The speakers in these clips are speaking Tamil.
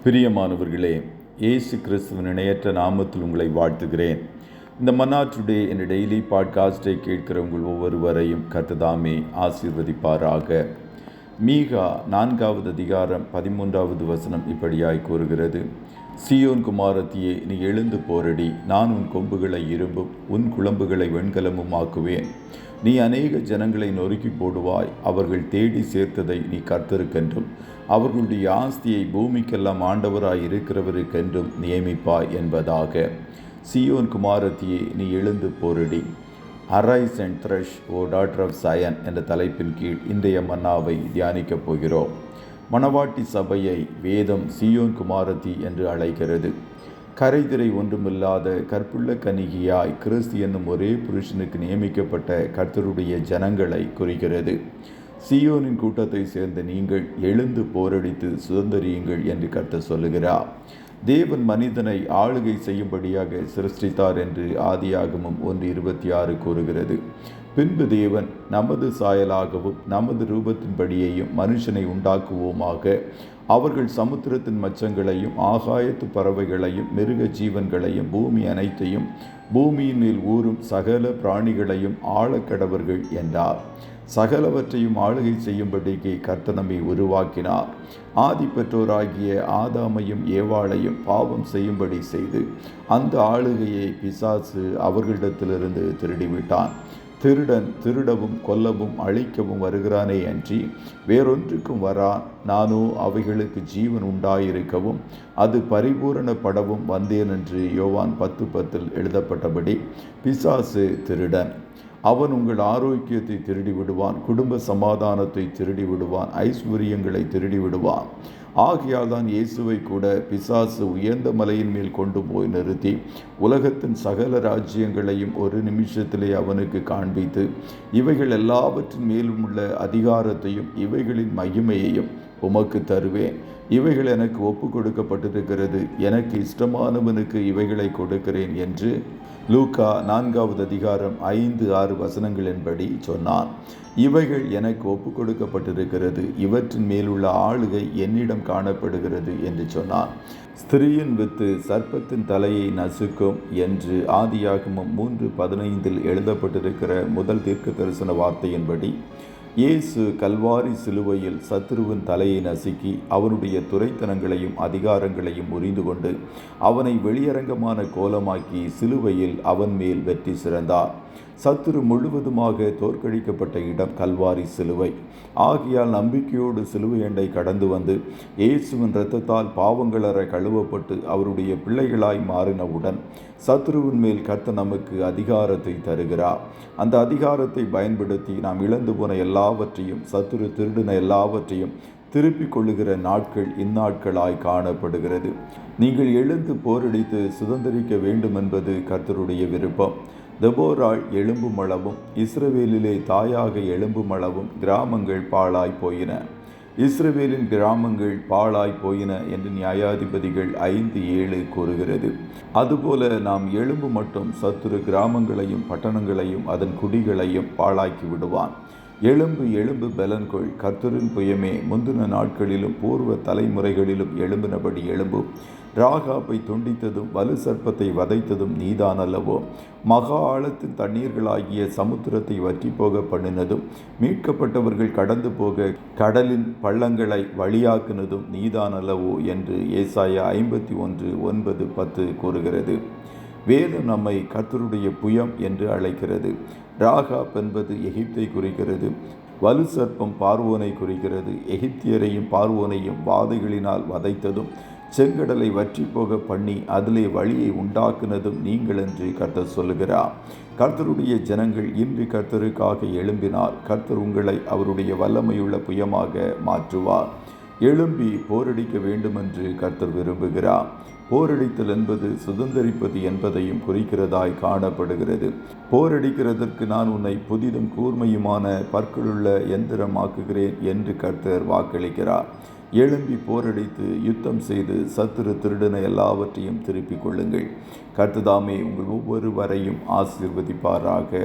பிரியமானவர்களே, இயேசு கிறிஸ்துவின் இணையற்ற நாமத்தில் உங்களை வாழ்த்துகிறேன். இந்த மன்னா டுடே என்ற டெய்லி பாட்காஸ்டை கேட்கிற உங்கள் ஒவ்வொருவரையும் கர்த்தர் ஆசீர்வதிப்பாராக. மீகா 4வது அதிகாரம் 13வது வசனம் இப்படியாய் கூறுகிறது: சீயோன் குமாரத்தியே, நீ எழுந்து போரடி, நான் உன் கொம்புகளை இரும்பும் உன் குளம்புகளை வெண்கலமும் ஆக்குவேன். நீ அநேக ஜனங்களை நொறுக்கி போடுவாய். அவர்கள் தேடி சேர்த்ததை நீ கர்த்தருக்கென்றும் அவர்களுடைய ஆஸ்தியை பூமிக்கெல்லாம் ஆண்டவராய் இருக்கிறவருக்கென்றும் நியமிப்பாய் என்பதாக. சீயோன் குமாரத்தியே, நீ எழுந்து போரடி. Arise and thresh, O daughter of Zion என்ற தலைப்பின் கீழ் இன்றைய மன்னாவை தியானிக்கப் போகிறோம். மணவாட்டி சபையை வேதம் சீயோன் குமாரத்தி என்று அழைக்கிறது. கரைதிரை ஒன்றுமில்லாத கற்புள்ள கன்னிகையாய் கிறிஸ்து என்னும் ஒரே புருஷனுக்கு நியமிக்கப்பட்ட கர்த்தருடைய ஜனங்களை குறிக்கிறது. சீயோனின் கூட்டத்தை சேர்ந்த நீங்கள் எழுந்து போரடித்து சுதந்திரியுங்கள் என்று கர்த்தர் சொல்லுகிறார். தேவன் மனிதனை ஆளுகை செய்யும்படியாக சிருஷ்டித்தார் என்று ஆதியாகமம் 1:26 கூறுகிறது. பின்பு தேவன் நமது சாயலாகவும் நமது ரூபத்தின்படியையும் மனுஷனை உண்டாக்குவோமாக, அவர்கள் சமுத்திரத்தின் மச்சங்களையும் ஆகாயத்து பறவைகளையும் மிருக ஜீவன்களையும் பூமி அனைத்தையும் பூமியின் மேல் ஊறும் சகல பிராணிகளையும் ஆளக்கடவர்கள் என்றார். சகலவற்றையும் ஆளுகை செய்யும்படிக்கு கர்த்தர் நம்மை உருவாக்கினார். ஆதி பெற்றோராகிய ஆதாமையும் ஏவாளையும் பாவம் செய்யும்படி செய்து அந்த ஆளுகையை பிசாசு அவர்களிடத்திலிருந்து திருடிவிட்டான். திருடன் திருடவும் கொல்லவும் அழிக்கவும் வருகிறானே அன்றி வேறொன்றுக்கும் வரான். நானோ அவைகளுக்கு ஜீவன் உண்டாயிருக்கவும் அது பரிபூரணப்படவும் வந்தேன் என்று யோவான் 10:10 எழுதப்பட்டபடி பிசாசு திருடன். அவன் உங்கள் ஆரோக்கியத்தை திருடி விடுவான், குடும்ப சமாதானத்தை திருடி விடுவான், ஐஸ்வர்யங்களை திருடி விடுவான். ஆகையால் தான் இயேசுவை கூட பிசாசு உயர்ந்த மலையின் மேல் கொண்டு போய் நிறுத்தி உலகத்தின் சகல ராஜ்யங்களையும் ஒரு நிமிஷத்திலே அவனுக்கு காண்பித்து, இவைகள் எல்லாவற்றின் மேலும் உள்ள அதிகாரத்தையும் இவைகளின் மகிமையையும் உமக்கு தருவேன். இவைகள் எனக்கு ஒப்பு கொடுக்கப்பட்டிருக்கிறது. எனக்கு இஷ்டமானவனுக்கு இவைகளை கொடுக்கிறேன் என்று லூக்கா 4வது அதிகாரம் 5-6 வசனங்களின்படி சொன்னான். இவைகள் எனக்கு ஒப்பு கொடுக்கப்பட்டிருக்கிறது, இவற்றின் மேலுள்ள ஆளுகை என்னிடம் காணப்படுகிறது என்று சொன்னான். ஸ்திரீயின் வித்து சர்ப்பத்தின் தலையை நசுக்கும் என்று ஆதியாகமம் 3:15 எழுதப்பட்டிருக்கிற முதல் தீர்க்க தரிசன வார்த்தையின்படி இயேசு கல்வாரி சிலுவையில் சத்துருவின் தலையை நசுக்கி அவனுடைய துரைத்தனங்களையும் அதிகாரங்களையும் உரிந்து கொண்டு அவனை வெளியரங்கமான கோலமாக்கி சிலுவையில் அவன் மேல் வெற்றி சிறந்தார். சத்துரு முழுவதுமாக தோற்கடிக்கப்பட்ட இடம் கல்வாரி சிலுவை. ஆகையால் நம்பிக்கையோடு சிலுவை அண்டை கடந்து வந்து இயேசுவின் இரத்தத்தால் பாவங்களற கழுவப்பட்டு அவருடைய பிள்ளைகளாய் மாறினவுடன் சத்துருவின் மேல் கர்த்தர் நமக்கு அதிகாரத்தை தருகிறார். அந்த அதிகாரத்தை பயன்படுத்தி நாம் இழந்து போன எல்லாவற்றையும், சத்துரு திருடின எல்லாவற்றையும் திருப்பிக் கொள்ளுகிற நாட்கள் இந்நாட்களாய் காணப்படுகிறது. நீங்கள் எழுந்து போரடித்து சுதந்திரிக்க வேண்டும் என்பது கர்த்தருடைய விருப்பம். தெபோராள் எழும்புமளவும் இஸ்ரவேலிலே தாயாக எழும்புமளவும் கிராமங்கள் பாழாய் போயின. இஸ்ரவேலின் கிராமங்கள் பாழாய் போயின என்று நியாயாதிபதிகள் 5:7 கூறுகிறது. அதுபோல நாம் எழும்பு மட்டும் சத்துரு கிராமங்களையும் பட்டணங்களையும் அதன் குடிகளையும் பாழாக்கி விடுவான். எழும்பு எழும்பு பலன்கொள், கர்த்தரின் புயமே, முந்தின நாட்களிலும் பூர்வ தலைமுறைகளிலும் எழும்பினபடி எழும்பு. ராகாப்பை துண்டித்ததும் வலு சர்ப்பத்தை வதைத்ததும் நீதான் அல்லவோ? மகா ஆழத்தின் தண்ணீர்களாகிய சமுத்திரத்தை வற்றி போக பண்ணினதும் மீட்கப்பட்டவர்கள் கடந்து போக கடலின் பள்ளங்களை வழியாக்குனதும் நீதான் அல்லவோ என்று ஏசாயா 51:9-10 கூறுகிறது. வேதம் நம்மை கர்த்தருடைய புயம் என்று அழைக்கிறது. ராகாப் என்பது எகிப்தை குறிக்கிறது. வலு சர்ப்பம் பார்வோனை குறிக்கிறது. எகிப்தியரையும் பார்வோனையும் வாதைகளினால் வதைத்ததும் செங்கடலை வற்றி போக பண்ணி அதிலே வழியை உண்டாக்குனதும் நீங்கள் என்று கர்த்தர் சொல்லுகிறார். கர்த்தருடைய ஜனங்கள் இன்று கர்த்தருக்காக எழும்பினால் கர்த்தர் உங்களை அவருடைய வல்லமையுள்ள புயமாக மாற்றுவார். எழும்பி போரடிக்க வேண்டுமென்று கர்த்தர் விரும்புகிறார். போரடித்தல் என்பது சுதந்திரிப்பது என்பதையும் குறிக்கிறதாய் காணப்படுகிறது. போரடிக்கிறதற்கு நான் உன்னை புதிதும் கூர்மையுமான பற்களுள்ள எந்திரமாக்குகிறேன் என்று கர்த்தர் வாக்களிக்கிறார். எழும்பி போரடித்து யுத்தம் செய்து சத்துரு திருடன எல்லாவற்றையும் திருப்பிக் கொள்ளுங்கள். கர்த்ததாமே உங்கள் ஒவ்வொருவரையும் ஆசீர்வதிப்பாராக.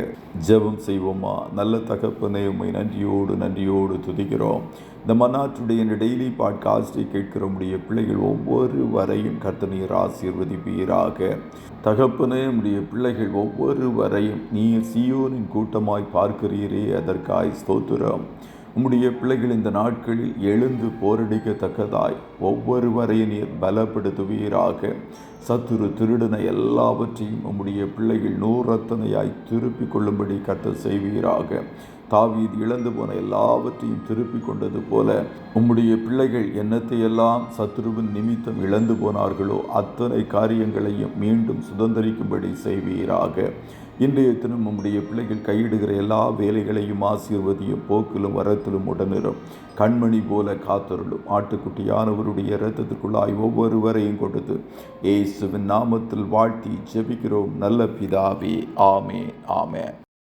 ஜெபம் செய்வோமா. நல்ல தகப்பனே, உம்மை நன்றியோடு துதிக்கிறோம். இந்த மன்னாட்டுடைய டெய்லி பாட்காஸ்டை கேட்கிற உடைய பிள்ளைகள் ஒவ்வொருவரையும் கர்த்தர் நீர் ஆசீர்வதிப்பீராக. தகப்பனே, உடைய பிள்ளைகள் ஒவ்வொருவரையும் நீர் சீயோனின் கூட்டமாய் பார்க்கிறீரே, அதற்காய் ஸ்தோத்திரம். உம்முடைய பிள்ளைகள் இந்த நாட்களில் எழுந்து போரடிக்கத்தக்கதாய் ஒவ்வொருவரையும் நீர் பலப்படுத்துவீராக. சத்துரு திருடன எல்லாவற்றையும் உம்முடைய பிள்ளைகள் நூறத்தனையாய் திருப்பிக் கொள்ளும்படி கர்த்தர் செய்வீராக. தாவீது இழந்து போன எல்லாவற்றையும் திருப்பிக் கொண்டது போல உம்முடைய பிள்ளைகள் என்னத்தையெல்லாம் சத்துருவின் நிமித்தம் இழந்து போனார்களோ அத்தனை காரியங்களையும் மீண்டும் சுதந்திரிக்கும்படி செய்வீராக. இன்றைய தினம் உம்முடைய பிள்ளைகள் கையிடுகிற எல்லா வேலைகளையும் ஆசீர்வதியும். போக்கிலும் வரத்திலும் உடனிரும். கண்மணி போல காத்தருளும். ஆட்டுக்குட்டியானவருடைய இரத்தத்துக்குள்ளாய் ஒவ்வொருவரையும் கொடுத்து இயேசுவின் நாமத்தில் வாழ்த்தி ஜெபிக்கிறோம் நல்ல பிதாவே. ஆமென், ஆமென்.